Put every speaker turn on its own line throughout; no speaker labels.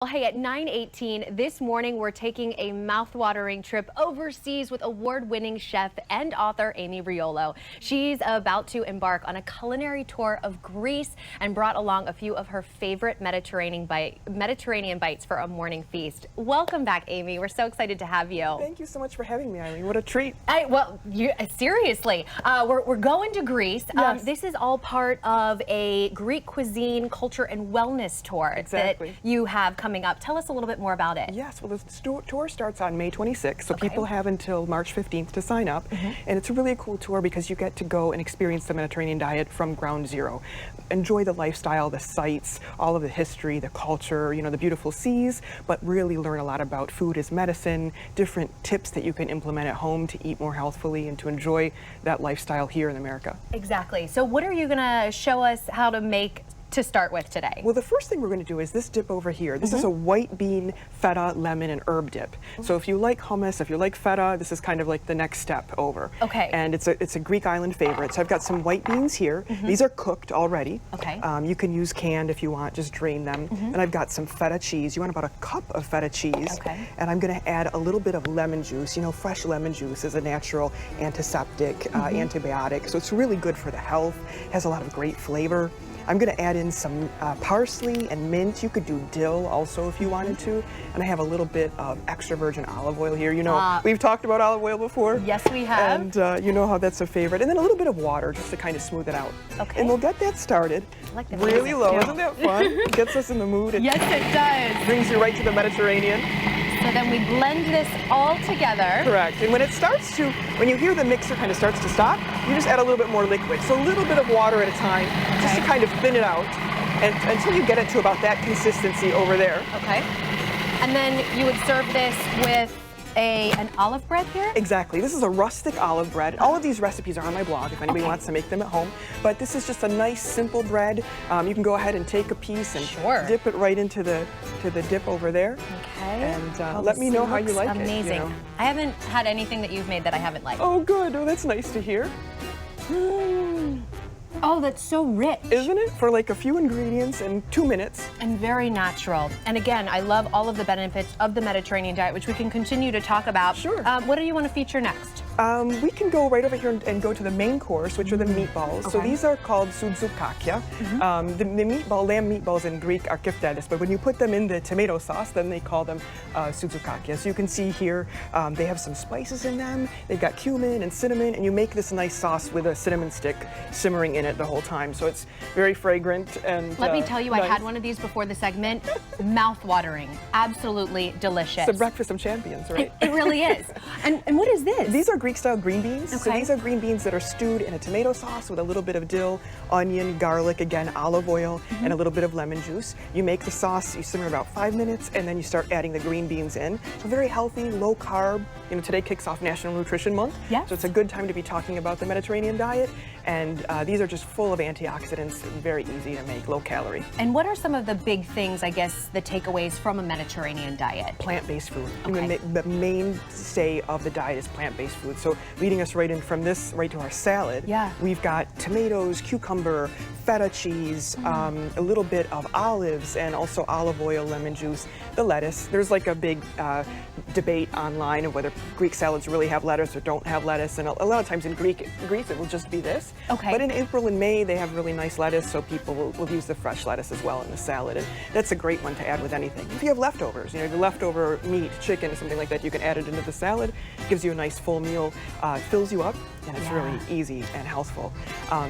Well, hey, at 9:18 this morning, we're taking a mouth-watering trip overseas with award-winning chef and author Amy Riolo. She's about to embark on a culinary tour of Greece and brought along a few of her favorite Mediterranean bites for a morning feast. Welcome back, Amy. We're so excited to have you.
Thank you so much for having me, Irene. What a treat.
Seriously, we're going to Greece.
Yes.
This is all part of a Greek cuisine, culture, and wellness tour that you have coming up. Tell us a little bit more about it.
Yes, well, the tour starts on May 26th, so
Okay.
people have until March 15th to sign up. And it's a really cool tour because you get to go and experience the Mediterranean diet from ground zero. Enjoy the lifestyle, the sights, all of the history, the culture, you know, the beautiful seas, but really learn a lot about food as medicine, different tips that you can implement at home to eat more healthfully and to enjoy that lifestyle here in America.
Exactly. So what are you going to show us how to make to start with today?
Well, the first thing we're going to do is this dip over here. This is a white bean, feta, lemon, and herb dip. So if you like hummus, if you like feta, this is kind of like the next step over.
Okay.
And it's a Greek island favorite. So I've got some white beans here. These are cooked already.
Okay.
You can use canned if you want, just drain them. And I've got some feta cheese. You want about a cup of feta cheese.
Okay.
And I'm going to add a little bit of lemon juice. You know, fresh lemon juice is a natural antiseptic, antibiotic. So it's really good for the health, has a lot of great flavor. I'm going to add in some parsley and mint. You could do dill also if you wanted to. And I have a little bit of extra virgin olive oil here. You know, we've talked about olive oil before.
Yes, we have.
And you know how that's a favorite. And then a little bit of water just to kind of smooth it out.
Okay.
And we'll get that started.
I like the
really
music,
low.
too.
Isn't that fun? Gets us in the mood. It
Yes, it does.
brings you right to the Mediterranean.
So then we blend this all together.
Correct. And when it starts to, when you hear the mixer kind of starts to stop, you just add a little bit more liquid. So a little bit of water at a time, just to kind of thin it out, and until you get it to about that consistency over there.
Okay. And then you would serve this with an olive bread here?
Exactly. This is a rustic olive bread. All of these recipes are on my blog if anybody wants to make them at home. But this is just a nice, simple bread. You can go ahead and take a piece and dip it right into the dip over there.
Okay.
And let me know how you like it.
Amazing.
You know.
I haven't had anything that you've made that I haven't liked.
Oh, good. Oh, that's nice to hear.
Oh, that's so rich.
Isn't it? For like a few ingredients in 2 minutes.
And very natural. And again, I love all of the benefits of the Mediterranean diet, which we can continue to talk about.
Sure.
What do you want to feature next?
We can go right over here and go to the main course, which are the meatballs. So these are called souzoukakia. The lamb meatballs in Greek are keftedes, but when you put them in the tomato sauce, then they call them souzoukakia. So you can see here, they have some spices in them. They've got cumin and cinnamon, and you make this nice sauce with a cinnamon stick simmering in it the whole time. So it's very fragrant and
Let me tell you,
nice.
I had one of these before the segment. Mouth-watering. Absolutely delicious.
It's the breakfast of champions, right?
It really is. And what is this?
These are Greek-style green beans. So
Okay.
these are green beans that are stewed in a tomato sauce with a little bit of dill, onion, garlic, again, olive oil, and a little bit of lemon juice. You make the sauce, you simmer about 5 minutes, and then you start adding the green beans in. So very healthy, low carb. You know, today kicks off National Nutrition Month.
Yes.
So it's a good time to be talking about the Mediterranean diet. And these are just full of antioxidants, very easy to make, low calorie.
And what are some of the big things, I guess, the takeaways from a Mediterranean diet?
Plant-based food.
Okay.
The mainstay of the diet is plant-based food. So leading us right in from this right to our salad, we've got tomatoes, cucumber, feta cheese, a little bit of olives, and also olive oil, lemon juice, the lettuce. There's like a big debate online of whether Greek salads really have lettuce or don't have lettuce, and a lot of times in Greece it will just be this.
Okay.
But in April and May they have really nice lettuce, so people will use the fresh lettuce as well in the salad, and that's a great one to add with anything. If you have leftovers, you know, the leftover meat, chicken, something like that, you can add it into the salad. Gives you a nice full meal, fills you up, and it's really easy and healthful.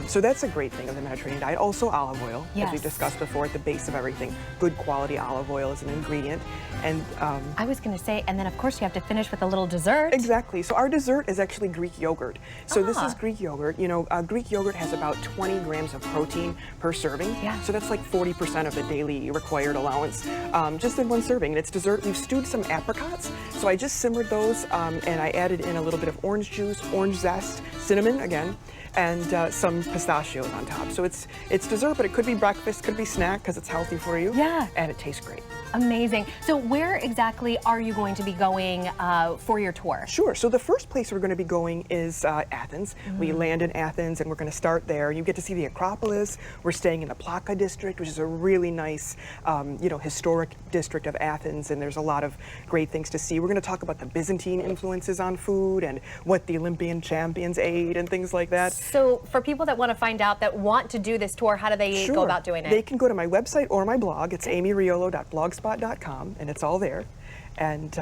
So that's a great thing of the Mediterranean diet. Also olive oil, as we discussed before, at the base of everything. Good quality olive oil is an ingredient. And
I was going to say, and then of course you have to finish with a little dessert.
Exactly. So our dessert is actually Greek yogurt. So this is Greek yogurt. You know, Greek yogurt has about 20 grams of protein per serving. So that's like 40% of the daily required allowance, just in one serving. And it's dessert. We've stewed some apricots. So I just simmered those, and I added in a little bit of orange juice, orange zest, cinnamon again, and some pistachios on top. So it's dessert, but it could be breakfast, could be snack because it's healthy for you.
Yeah.
And it tastes great.
Amazing. So where exactly are you going to be going for your tour?
Sure. So the first place we're going to be going is Athens. We land in Athens, and we're going to start there. You get to see the Acropolis. We're staying in the Plaka district, which is a really nice, historic district of Athens, and there's a lot of great things to see. We're going to talk about the Byzantine influences on food and what the Olympian champions ate and things like that.
So for people that want to find out, that want to do this tour, how do they go about doing it?
They can go to my website or my blog. It's amyriolo.blogspot.com, and it's all there. And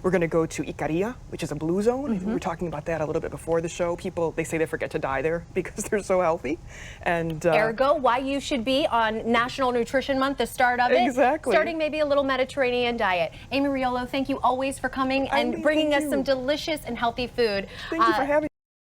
we're going to go to Ikaria, which is a blue zone. We were talking about that a little bit before the show. People, they say they forget to die there because they're so healthy. And
ergo, why you should be on National Nutrition Month, the start of it.
Exactly.
Starting maybe a little Mediterranean diet. Amy Riolo, thank you always for coming and bringing us some delicious and healthy food.
Thank you for having me.